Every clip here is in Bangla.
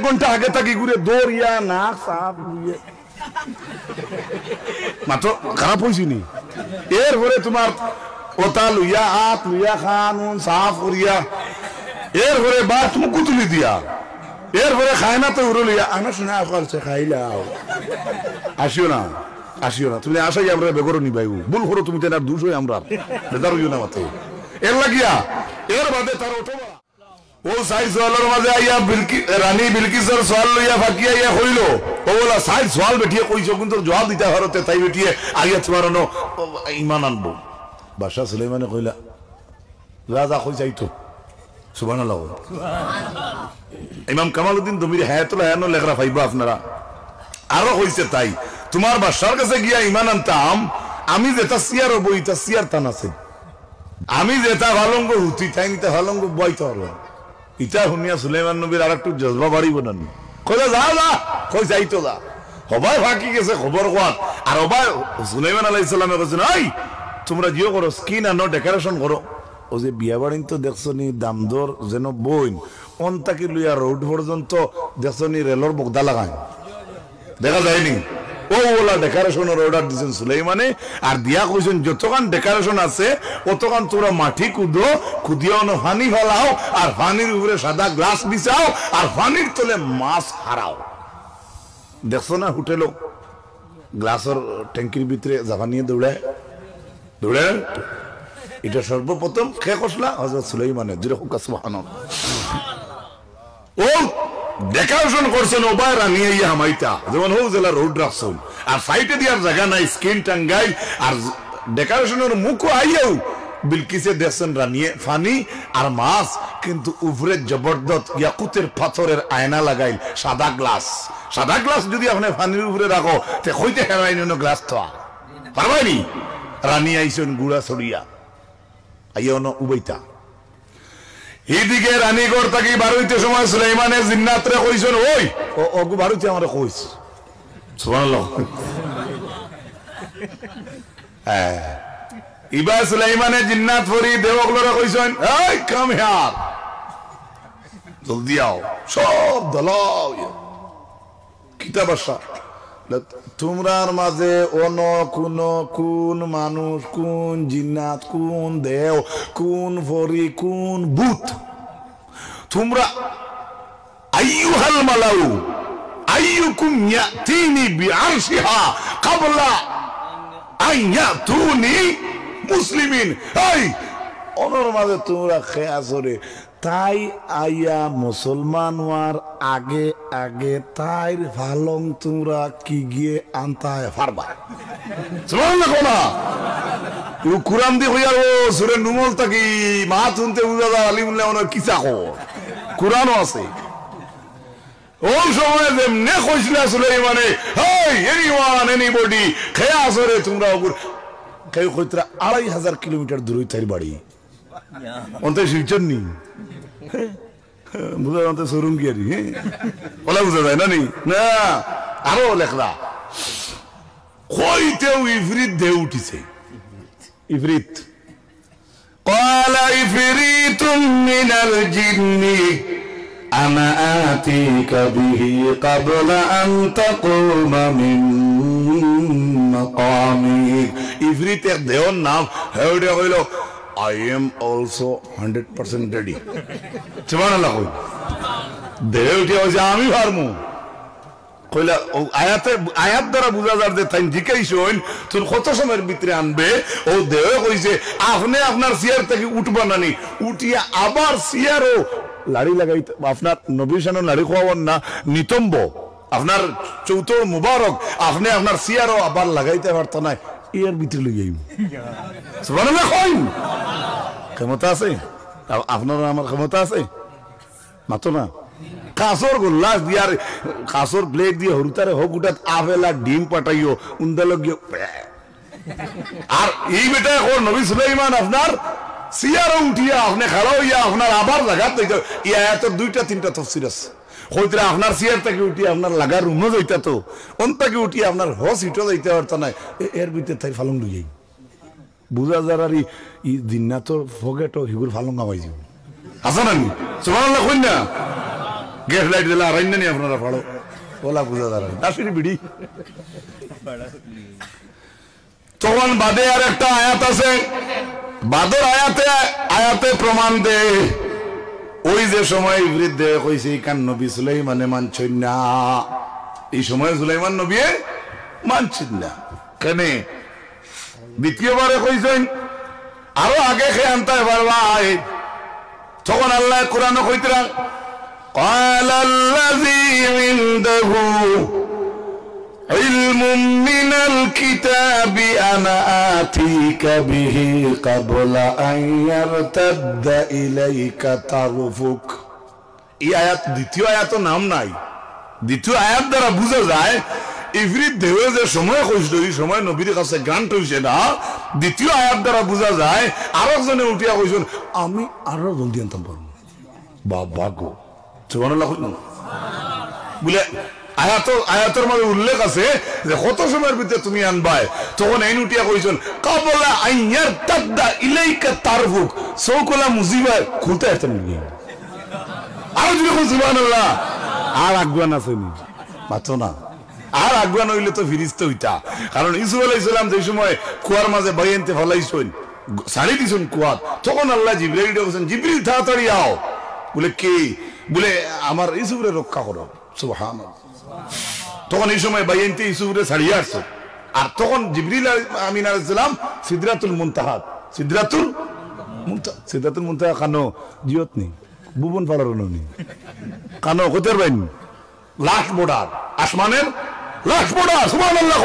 ঘন্টা আগে থাকি ঘুরে দৌড়িয়া না সাপ মাত্র খারাপ হয়েছি নি এরপরে তোমার ওতা লইয়া হাত লইয়া খানুন সাফ করিয়া এরপরে বা তুমি কুতুলি দিয়া এরপরে খায় না তো উড়ো লইয়া আনা শোনা আকালছে খাইলাও আসিও না তুমি আসাই আমরা বেগরও নিবাইব ভুল করো তুমি তেনার দুষ হই আমরা বেদার হইও না মাতে এর লাগিয়া এর বাদে তার ওঠো ও সাই সোয়ালের মাঝে আইয়া রানী বিলকিসের সোয়াল লইয়া ফাঁকিয়া ইয়া হইল ও বলা সাই সোয়াল বেটিয়ে কইছো কিন্তু জবাব দিতে হরতে তাই বেটিয়ে আইয়া তোমার ইমান আনবো বাদশাহ সুলাইমানে কইলা রাজা কই যাইতো সুবহানাল্লাহ ইমাম কামালউদ্দিন দমির হায়াতুল হায়ান লেখরা পাইবা আপনারা আরো হইছে তাই তোমার বাদশার কাছে গিয়া ইমান আনতাম আমি যেটা সিয়ার বইতা সিয়ার টান আছে আমি যেটা ভালঙ্গ হুতি তাই নিতে ভালঙ্গ বইতে পারবো ইটা শুনিয়া সুলাইমান নবীর আর একটু জজবা বাড়িব না কইলা যা কই যাইতো যা হবাই ফাঁকি গেছে খবর কোয়াত আর হবাই সুলাইমান আলাইহিস সালামে কইছেন এই তোমরা জিও করো স্কিন আনো ডেকোরেশন করো ও যে বিয়া বাড়ি তো দেখছো নি দামদর যেন বইন অন্তাকি লইয়া রোড পর্যন্ত দেখছো নি রেলর বগদা লাগায় দেখা যায়নি ও ওলা ডেকোরেশনের অর্ডার দিয়েছেন সুলাইমানে আর দিয়া কইছেন যতক্ষণ ডেকোরেশন আছে অতক্ষণ তোমরা মাটি খুদিয়া পানি ফেলাও আর পানির উপরে সাদা গ্লাস বিছাও আর পানির তলে মাছ হারাও দেখছো না হোটেল গ্লাসের ট্যাঙ্কির ভিতরে জায়গা নিয়ে দৌড়ায় এটা সর্বপ্রথম কে কসলা হযরত সুলাইমানের যেরকম সুবহানাল্লাহ ও ডেকোরেশন করছেন ওবায় রানী ইয়া হামাইতা যেমন হোক জেলা রোড রাখছেন আর সাইডে দিয়ার জায়গা নাই স্কিন টাঙ্গাই আর ডেকোরেশনের মুখ আইয়াও বিলকিসে দেখছেন রানিয়ে ফানি আর মাছ কিন্তু উপরে জবরদস্ত ইয়াকুতের পাথরের আয়না লাগাইল সাদা গ্লাস যদি আপনি ফানির উপরে রাখো তে কইতে হেরাইনো গ্লাস তো পারবাইনি রানী আইছেন গুড়া ছড়িয়া আইয়া উবাইতা এইদিকে রানীগড় থাকি বারুইতে সময় সুলাইমানের জিন্নাতরে কইছেন ওই ওগু বারুইতে আমারে কইছ সুবহানাল্লাহ ইবা সুলাইমানের জিন্নাত ফরি দেবগলরে কইছেন এই কাম হিয়ার জলদি আও সব দলাও কিতাব আসা তোমরার মাঝে কোন মানুষ কোন জিন্নাত কোন দেও কোন ফরি কোন ভূত তোমরা আইয়ুহাল মালাউ আইয়ুকুম ইয়াতিনি বিআরশিহা ক্বাবলা আন ইয়াতুনি মুসলিমিন এই অনর মাঝে তোমরা খেয়াছরে তাই আইয়া মুসলমান হওয়ার আগে তাই ভালং তোমরা কি গিয়ে আনতায় পারবা সুবহানাল্লাহ না ও কুরআন দি হইয়া ও সূরা নুমল তাকি মা শুনতে বুঝা যায় আলিমুল্লাহ ওনার কিসা কো কুরআনও আছে ওই সময় যেমনে কইছিলা সুলাইমানে হেই এনিওয়ান এনিবডি খেয়াছরে তোমরা কেউ কইতরা 2500 কিলোমিটার দূরে তাই বাড়ি অন্তে শিলচর নি বুঝা অন্তে শোরুম গিয়ারি ওলা বুঝা যায় না আরো লেখলা কইতেও ইফরিত দে উঠিছে ইফরিত ক্বালা ইফরিতুম মিনাল জিন্নি আনা আতিকা বিহি ক্বাবলা আন তাকুমা মিন মাকামিক ইফরিতের দেওর নাম হেউডে হইল I am also 100% ready. সুবহানাল্লাহ কই দেহ উঠে হইছে আমি পারমু কইলা আয়াত দ্বারা বুঝা যায় যে তাই জিকাইছন তুই কত সময়ের ভিতরে আনবে ও দেহ কইছে আপনি আপনার চেয়ার থেকে উঠবা নানি উঠিয়া আবার চেয়ারও লাড়ি লাগাইতে আপনার নবীর শানে লাড়ি খাওয়ান না নিতম্ব আপনার চৌতর মুবারক আপনি আপনার চেয়ারও আবার লাগাইতে পারত না এর ভিতরে লই যাইব সুবহানাল্লাহ কই ক্ষমতা আছে আপনার আমার ক্ষমতা আছে মাতো না কাসর গোল্লাস দিয়ার কাসর প্লেট দিয়ে হরুতারে হোক উঠাত আফেলা ডিম পাঠাইও উন্দালক আর এই বেটা এখন নবী সুলাইমান আপনার চেয়ারও উঠিয়া আপনি খাড়া হইয়া আপনার আবার লাগাত ইয়াতের 2টা 3টা তাফসীর আছে হইতরা আপনার চেয়ার থেকে উঠি আপনার লাগা রুমও যাইতা তো অন্তাকে উঠি আপনার হস ইটো যাইতে পারত না এর ভিতরে তাই ফালং লই যাই বুঝা যার ই জিন্নাতর ফগেটো হিগুর ফালং গামাই যাব আছে না সুবহানাল্লাহ কই না গ্যাস লাইট দিলে আর নেই আপনারা ফাড়ো ওলা পূজা দাঁড়ায় আসেনি বিড়ি। তখন বাদে আর একটা আয়াত আছে, বাদর আয়াতে প্রমাণ দে ওই যে সময় বৃদ্ধে কইছে কান নবী সুলাইমানে মানছেন না, এই সময় সুলাইমান নবী মানছেন না কেন? দ্বিতীয়বারে কইছেন আরো আগে খেয়ে আনতে পারবা। তখন আল্লাহ কোরআনে কইতরা قال الذي عنده علم من الكتاب أنا آتيك به قبل أن يرتد إليك طرفك। এই আয়াত দ্বিতীয় আয়াত নাম নাই, দ্বিতীয় আয়াত দ্বারা বুঝা যায় ইফরিত দেবে যে সময় কইছিল এই সময় নবীর কাছে গ্রান্ট হইছে না। দ্বিতীয় আয়াত দ্বারা বুঝা যায় আরো জনে উঠিয়া কইছেন আমি আরো জলদি আনতাম পারবো। বাবা গো সুবহানাল্লাহ বলে আয়াতের মধ্যে উল্লেখ আছে যে কত সময়ের ভিতরে তুমি আনবাই। তখন এই উঠিয়া কইছেন কাবলা আইয়ার তাদা ইলাইকা তারফুক সৌকলা মুজিবা খুলতে আসতেন আর যদি সুবহানাল্লাহ আর আগুয়ান আসেনি মাত্র না আর আগুয়ান হইলে তো ফিরিস্তে হইতা। কারণ ইউসুফ আলাইহিস সালাম যে সময় কুয়ার মাঝে বাইনতে ফলাইছেন ছাড়ি দিছেন কুয়া, তখন আল্লাহ জিবরাইল বলেছেন জিবরিল তাড়াতাড়ি আও। বলে কে? বলে আমার ইউসুফরে রক্ষা করো। সুবহানাল্লাহ। তখন এই সময় বাইনতে ইউসুফরে ছাড়িয়ে আসছে। আর তখন জিবরিল আমিন আলাইহিস সালাম সিদরাতুল মুনতাহা কানো জিয়ত নেই ভুবন পাড়ার নি কানো কোথার বাইন লাস্ট বর্ডার, আসমানের লাস্ট বর্ডার। সুবহানাল্লাহ।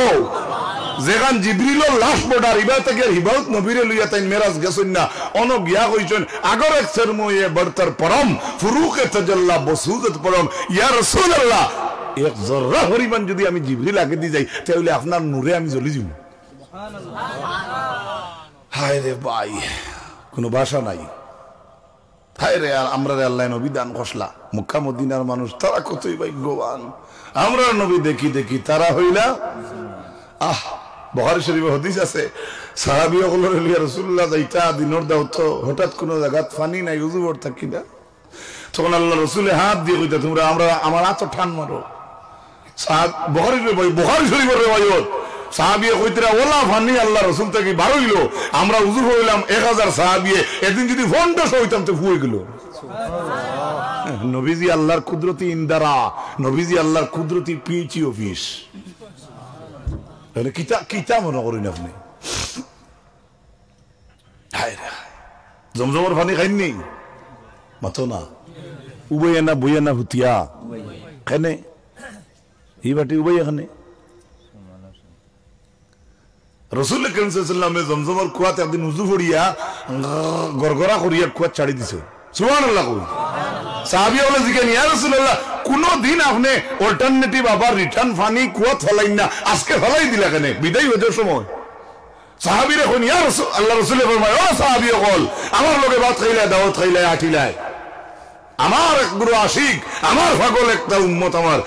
যেখান জিবরিলের লাস্ট বর্ডার ইবা থেকে হিবাউত নবীরে লইয়া তাই মেরাজ গেছেন না, অন গিয়া কইছেন আগর এক শর্ময়ে বর্তর পরম ফুরুকে তাজাল্লা বসুদত পরম ইয়া রাসূলুল্লাহ এক জররা পরিমাণ যদি আমি জিবরিল আগে দিয়ে যাই তাহলে আপনার নূরে আমি জ্বলি যাব। হায় রে ভাই কোনো ভাষা নাই। হায় রে আমরা আল্লাহ নবী দান খসলা মক্কা মদিনার মানুষ তারা কতই ভাগ্যবান। আমরা নবী দেখি দেখি তারা হইলা আহ বুখারী শরীফে হাদিস আছে সাহাবী হলো রাসূলুল্লাহ যাইতা দিনের দাওত হঠাৎ কোন জায়গাত পানি নাই উযু করতে কিনা, তখন আল্লাহ রাসূল হাত দিয়ে কইতা তোমরা আমরা আমার হাত ঠান মারো। বুখারী শরীফের riwayat সাহাবী কইতরা ওলা পানি আল্লাহ রাসূল থেকে বার হইলো, আমরা উযু হইলাম 1000 সাহাবী, এদিন যদি 50 হইতাম তো ফুয়ে গেল। সুবহানাল্লাহ। নবীজি আল্লাহর কুদরতি ইনদারা, নবীজি আল্লাহর কুদরতি পিএইচি অফিস। কিতা মনে করেন আপনি? জমজমর পানি খাইনি মাতো না উবাইয়া না বইয়া না হুতিয়া খানে এই বাটি উবাইয়া খানে রাসূল করিম সাল্লাল্লাহু আলাইহি ওয়াসাল্লাম জমজমর কুয়াতে একদিন উযু করিয়া গরগরা করিয়া কুয়া ছাড়ি দিছে। সুবহানাল্লাহ। সাহাবী বলে জিজ্ঞেস ইয়া রাসূলুল্লাহ কোন দিন আপনি অল্টারনেটিভ আবার রিটার্ন পানি কুয়া ফলাই না, আজকে ফলাই দিলা কেন বিদায় হওয়ার সময়? সাহাবী রে কোন ইয়া রাসূল আল্লাহ রাসূল ফরমায় ও সাহাবী বল আমার লগে ভাত খাইলা দাওয়াত খাইলা আটিলাই আমার এক গুরু আশিক আমার পাগল একটা উম্মত আমার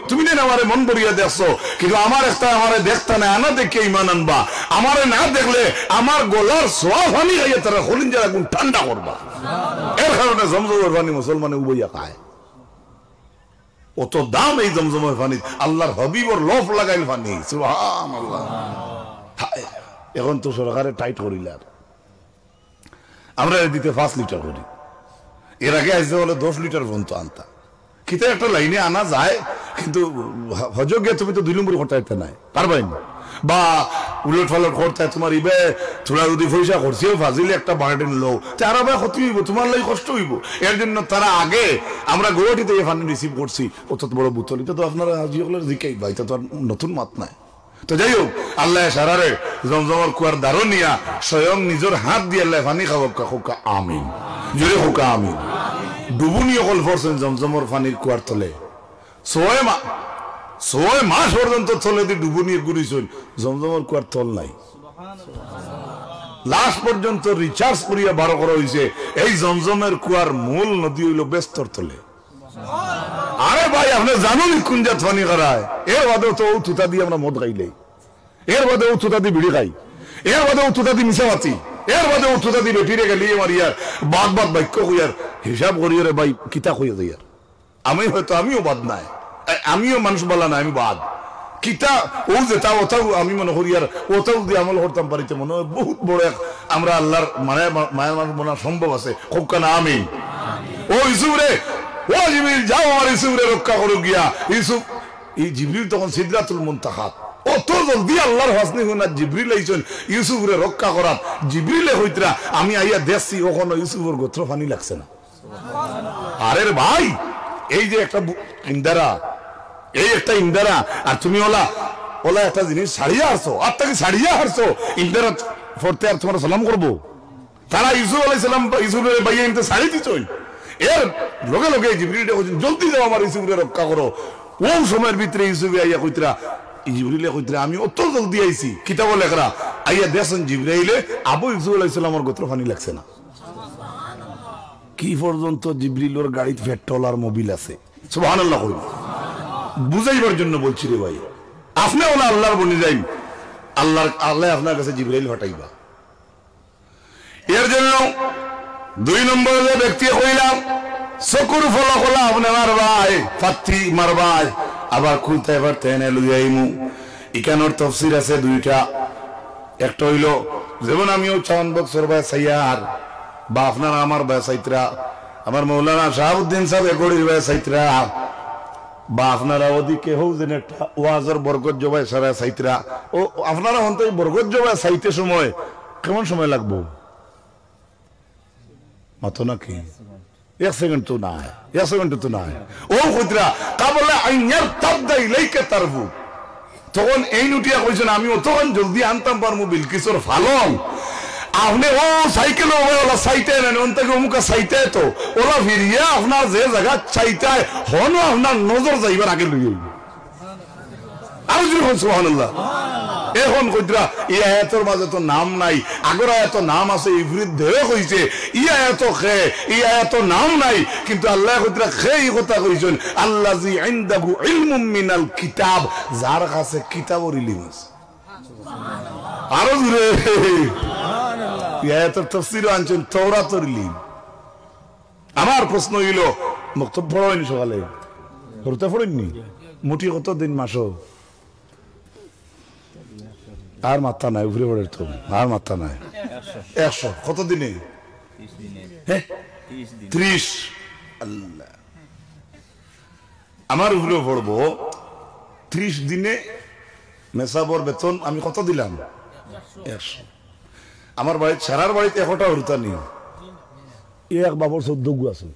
তুমি না আমারে মন ভরিয়া দেখছো, কিন্তু আমার একটা আমারে দেখতা না আনা দেখে ঈমান আনবা, আমারে না দেখলে আমার গলার সোয়া পানি খাইয়া তারা খলিঞ্জার আগুন ঠান্ডা করবা। এর কারণে জমজমের পানি মুসলমানে উবাইয়া খায়। অত দাম এই জমজমের পানি, আল্লাহর হাবিবর লফ লাগাইল পানি। সুবহানাল্লাহ। এখন তো সরকারে টাইট করিল, আমরা দিতে 5 লিটার করি, এর আগে আসতে হলে 10 লিটার পর্যন্ত আনতা। কিতা একটা লাইনে আনা যায়, কিন্তু হজক গিয়ে তুমি তো 2 নম্বর করতে নাই পারবাই না, বা উলট ফালট করতে তোমার ইবে থোড়া যদি পয়সা খরচিও ফাজিলে একটা বার্ডেন লো তারা ভাই ক্ষতি হইব, তোমার লাগে কষ্ট হইব। এর জন্য তারা আগে আমরা গুয়াহাটিতে এই ফান্ড রিসিভ করছি অত বড় বোতল, এটা তো আপনারা আজিগুলোর জিকাই ভাই, এটা তো আর নতুন মাত নাই। তো যাই হোক আল্লাহ সারারে জমজমর কুয়ার দ্বারো নিয়া স্বয়ং নিজের হাত দিয়ে আল্লাহ পানি খাওয়া হোকা আমিন, জোরে হোকা আমিন। ডুবুনি অকল ফরছেন জমজমর পানির কুয়ার তলে 6 মাস পর্যন্ত তলে দিয়ে ডুবুনি ঘুরিছেন, জমজমর কুয়ার তল নাই। লাস্ট পর্যন্ত রিচার্জ করিয়া 12 করা হয়েছে। এই জমজমের কুয়ার মূল নদী হইল বেস্তর তলে। আরে ভাই আপনি জানুন কোন জাত পানি খারায়, এর বাদেও তো তুতা দিয়ে আমরা মদ খাইলাই, এর বাদেও তুতা দিয়ে বিড়ি খাই, এর বাদেও তুতা দিয়ে মিশামাতি, এর বাদেও তুতা দিয়ে বেটিরে গেলিয়ে মারিয়ার বাদ বাক্য কইয়ার হিসাব করিয়ারে ভাই কিতা কইয়া যাইয়ার আমি হয়তো আমিও বাদ নাই, আমিও মানুষ বলা না, আমি বাদ কিতা ও যেটা ওটাও আমি মনে করি আর ওটাও দিয়ে আমল করতাম পারিতে মনে হয় বহুত বড় এক আমরা আল্লাহর মায়া মানুষ মনে সম্ভব আছে। খুব কানা আমি ও ইউসুফ রে, ও জিবরিল যাও আমার ইউসুফ রে রক্ষা করো গিয়া। ইউসুফ এই জিবরিল তখন সিদরাতুল মুনতাহাত, অত জলদি আল্লাহর হাসনি হুনা জিবরিল আইছেন ইউসুফ রে রক্ষা করার। জিবরিলে হইতরা আমি আইয়া দেখছি ওখানে ইউসুফের গোত্র পানি লাগছে না। আরে ভাই এই যে একটা ইন্দারা, এই একটা ইন্দারা, আর তুমি ওলা ওলা একটা জিনিস ছাড়িয়ে আসছো, আর তাকে ছাড়িয়ে আসছো ইন্দারা ফরতে আর তোমার সালাম করবো। তারা ইউসুফ আলাইহিস সালাম ইউসুফের বাইয়ে ইনতে ছাড়ি দিছই, এর লগে লগে জিবরিলটা কইছেন জলদি যাও আমার ইউসুফরে রক্ষা করো। ও সময়ের ভিতরে ইউসুফে আইয়া কইতরা, জিবরিলে কইতরা আমি অত জলদি আইছি কিতাব লেখরা আইয়া দেখছেন জিবরাইলে আবু ইউসুফ আলাইহিস সালামের গোত্র পানি লাগছে না। কি পর্যন্ত জিবরিলের গাড়িতে পেট্রোল আর মোবিল আছে। সুবহানাল্লাহ কই বুঝাইবার জন্য বলছি রে ভাই, আপনি ওলা আল্লাহর বনি যাই, আল্লাহ আপনার কাছে জিবরাইল পাঠাইবা। এর জন্য 2 নম্বর যে ব্যক্তি কইলাম চকুর ফলাফলা আপনি মারবাই, পাত্তি মারবাই, আবার খুলতে এবার টেনে লইয়াইমু। ইকানোর তফসির আছে 2টা। একটা হইল যেমন আমিও 54 বছর বয়স সাইয়ার বা আপনারা আমার বয়স সাইতরা, আমার মৌলানা শাহাবুদ্দিন সাহেব একড়ির বয়স সাইতরা, বা আপনারা ওদিকে হও যেন একটা ওয়াজের বরকত জবাই সারা সাইতরা। ও আপনারা হন্তে বরকত জবাই সাইতে সময় কেমন সময় লাগবো মাতো নাকি? 1 সেকেন্ড তো না, 1 সেকেন্ড তো না। ও খুদরা কাবলা আইয়ার তাবদা ইলাইকা তারবু, তখন এই নুটিয়া কইছেন আমি তখন জলদি আনতাম পারমু বিলকিসর ফালং। আপনি ও সাইকেল ওলা সাইতে নেন ওন থেকে অমুকা সাইতে তো ওরা ফিরিয়া আপনার যে জায়গা চাইতে হন আপনার নজর যাইবার আগে লইয়ে আর সুবহানাল্লাহ। এখন কইতরা এই আয়াতের মাঝে তো নাম নাই, আগর আয়াত নাম আছে, ইবরিত দেহ কইছে ই আয়াত খে এই আয়াত নাম নাই, কিন্তু আল্লাহ কইতরা খে এই কথা কইছেন আল্লাযী ইনদাহু ইলমুম মিনাল কিতাব, যার কাছে কিতাবের ইলম আছে। আরো জোরে আয়াতের তাফসীর আনছেন তাওরাতের ইলম। আমার প্রশ্ন হইল মক্তব পড়াইনি সকালে, পড়তে পড়েননি মুটি কত দিন মাসো আর মাত্রা নাই, উপরে পড়ে তো আর মাত্রা নাই। 100 কত দিনে? 30। আল্লাহ আমার উপরে পড়বো 30 দিনে মেসাবর বেতন আমি কত দিলাম? 100। আমার বাড়িতে সারার বাড়িতে 1টা হরতা নেই, এক বাবর 14 গু আছে,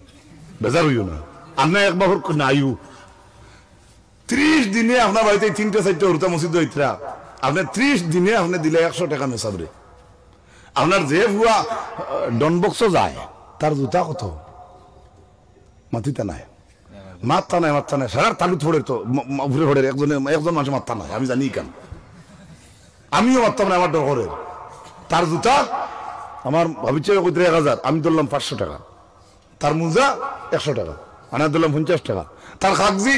বেজার হইও না। আপনার এক বাবর নাইও 30 দিনে আপনার বাড়িতে 3টা 4টা হরতা মসজিদ হইতরা, আপনার 30 দিনে আপনি দিলে 100 টাকা মেসাবরে। আপনার যে ভুয়া ডনবক্স যায় তার জুতা কত? মাতিতা নাই, মাত্রা নাই, মাত্রা নাই। সারা তালু থোড়ে তো ঘুরে ঘোড়ে একজন মানুষ মাত্রা নাই, আমি জানি কেন, আমিও মারতাম না আমার ডরের। তার জুতা আমার ভাবিছে 1000, আমি ধরলাম 500 টাকা। তার মোজা 100 টাকা, আমি ধরলাম 50 টাকা। তার কাগজি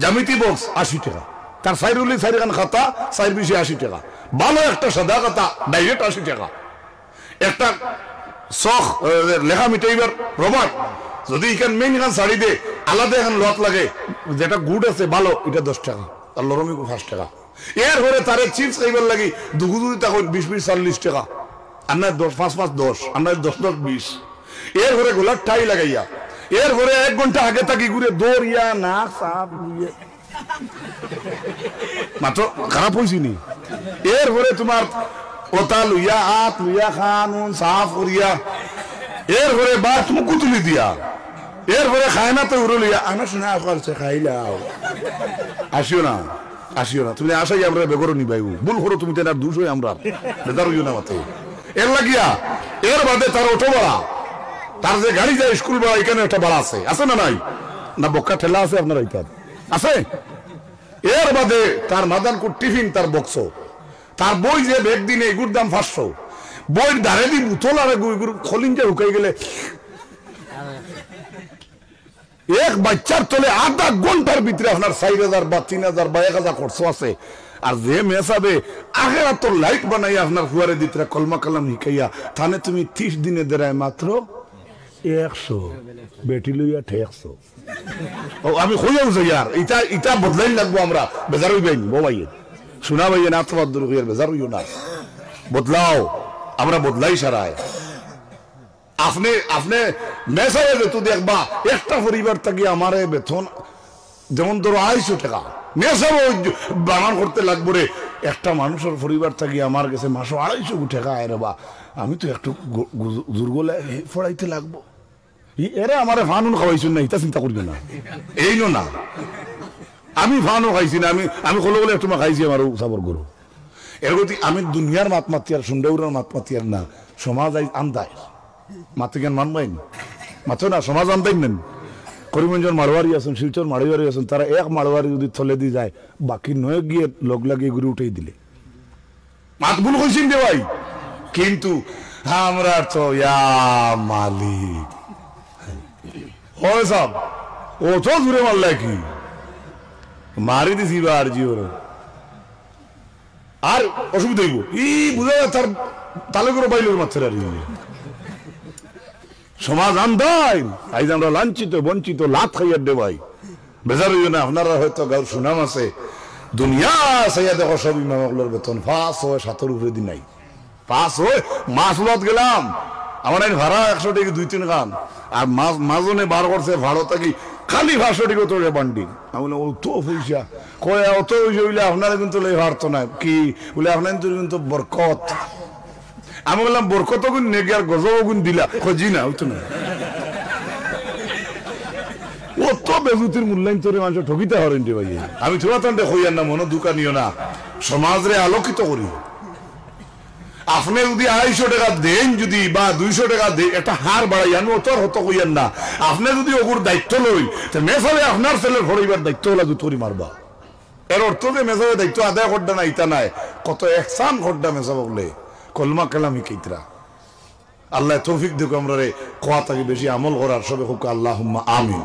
জ্যামিতি বক্স 80 টাকা। তার সাইরুলি সাইরখান খাতা 420 টাকা। ভালো একটা সাদা খাতা ডাইরেক্ট 80 টাকা। একটা শখ লেখা মিটাইবার রবার্ট যদি এখান মেইন খান শাড়ি দে আলাদা এখন লত লাগে, যেটা গুড আছে ভালো এটা 10 টাকা, আর লরমি 5 টাকা। এর পরে তারে চিপস খাইবার লাগি দুগুদুরি তখন 20 40 টাকা, আর না 10 5 10, আর না 10 20। এর পরে গোলার টাই লাগাইয়া, এর পরে 1 ঘন্টা আগে থাকি ঘুরে দৌড়িয়া নাক সাপ মাত্র খারাপ হয়েছি নি। এর পরে তোমার ওটা লইয়া হাত লইয়া খানুন সাফ করিয়া, এর পরে বাত মুখ তুলি দিয়া, এর পরে খায় না তো উড়ে লইয়া আনা শোনা করছে খাইলাও। আসিও না, আসিও না, তুমি আসাই আমরা বেগর নিবাইব ভুল করো তুমি তেনার 200 আমরা বেদার হইও না মাত্র। এর লাগিয়া এর বাদে তার অটো ভাড়া, তার যে গাড়ি যায় স্কুল ভাড়া, এখানে একটা ভাড়া আছে, আছে না নাই? না বক্কা ঠেলা আছে আপনার এইখানে আছে? এর বাদে তার মাদানকুট টিফিন, তার বক্স, তার বই যে ব্যাগ দিনে এগুর দাম 500, বইয়ের ধারে দি বুতল আর এগুর খলিঞ্জা ঢুকাই গেলে এক বাচ্চার তলে আধা ঘন্টার ভিতরে আপনার 4000 বা 3000 বা 1000 খরচ আছে। আর যে মেসাবে আগেরা তো লাইট বানাইয়া আপনার ফুয়ারে দিতরা কলমা কালাম শিখাইয়া, থানে তুমি 30 দিনে দেয় মাত্র 100 বেটি লইয়া ঠেকছো ও আমি কইয়াও যাই আর এটা এটা বদলাই লাগবো আমরা বেজার হইবেন বাবাই শোনা ভাইয়া না তোমার দূর হইয়ার বেজার হইও না বদলাও আমরা বদলাই সারায় আপনি আপনি মেসাজে যেহেতু দেখবা একটা পরিবার থেকে আমারে বেতন যেমন ধরো 250 টাকা মেসাজ বানান করতে লাগবো রে একটা মানুষের পরিবার থেকে আমার কাছে মাসে 250 টাকা আয় রে বা আমি তো একটু দুর্গলে ফড়াইতে লাগবো এরা আমার ফানুন খাওয়াইছেন না এটা চিন্তা করবে না এই না আমি ফানও খাইছি না আমি আমি কলে বলে একটু খাইছি আমার সাবর গরু এর গতি আমি দুনিয়ার মাত মাতি আর সুন্দরের মাত মাতি আর না সমাজ আন্দায় মাতে জ্ঞান মানবাই মাত্র না সমাজ আনতাই নেন করিমগঞ্জের মারোয়ারি আছেন শিলচর মারোয়ারি আছেন তারা এক মারোয়ারি যদি থলে দিয়ে যায় বাকি নয় গিয়ে লগ লাগিয়ে ঘুরে উঠেই দিলে মাত ভুল কইছেন দে ভাই কিন্তু আমরা তো ইয়া মালিক হয় সব ও তো দূরে মারলে কি মারি দিছি আর জিওর আর অসুবিধা হইব ই বুঝা তার তালে করে বাইলের মাছের আর সমাজ আন্দায় আইজ আমরা লাঞ্ছিত বঞ্চিত লাত খাইয়ার দে ভাই বেজার হইও না আপনারা হয়তো গাঁর সুনাম আছে দুনিয়া সাইয়া দেখো সব ইমামগুলোর বেতন 500 উপরে দিন নাই 500 মাছ উলাত গেলাম আমার ভাড়া 100 টাকা 2-3 গান আর মাজনে বার করছে ভাড়া থাকি খালি 500 টাকা তোরে বান্ডি আমি বললাম ও তো পয়সা কয় অত হইলে আপনারা কিন্তু লই হারতো না কি বলে আপনার কিন্তু বরকত আমি বললাম বরকত গুণ নেগে আর গজব গুণ দিলা খোঁজি না হইতো না ও তো বেজুতির মূল্যায়ন তোরে মানুষ ঠকিতে হরেন রে ভাই আমি থোড়া তান্ডে হইয়ার না মনো দোকানিও না সমাজরে আলোকিত করি আপনি যদি 250 টাকা দেন যদি বা 200 টাকা দেন একটা হার বাড়াই আমি অত হত কইয়ার না আপনি যদি ওগুর দায়িত্ব লই তো মেসালে আপনার ছেলের ভরাইবার দায়িত্ব হলা জুতরি মারবা এর অর্থ যে মেসালে দায়িত্ব আদায় করডা না ইতা নাই কত একসান করডা মেসা বলে কলমা কালামি কিতরা আল্লাহ তৌফিক দিক আমরা রে কোয়া থেকে বেশি আমল করার সবে হোক আল্লাহুম্মা আমিন।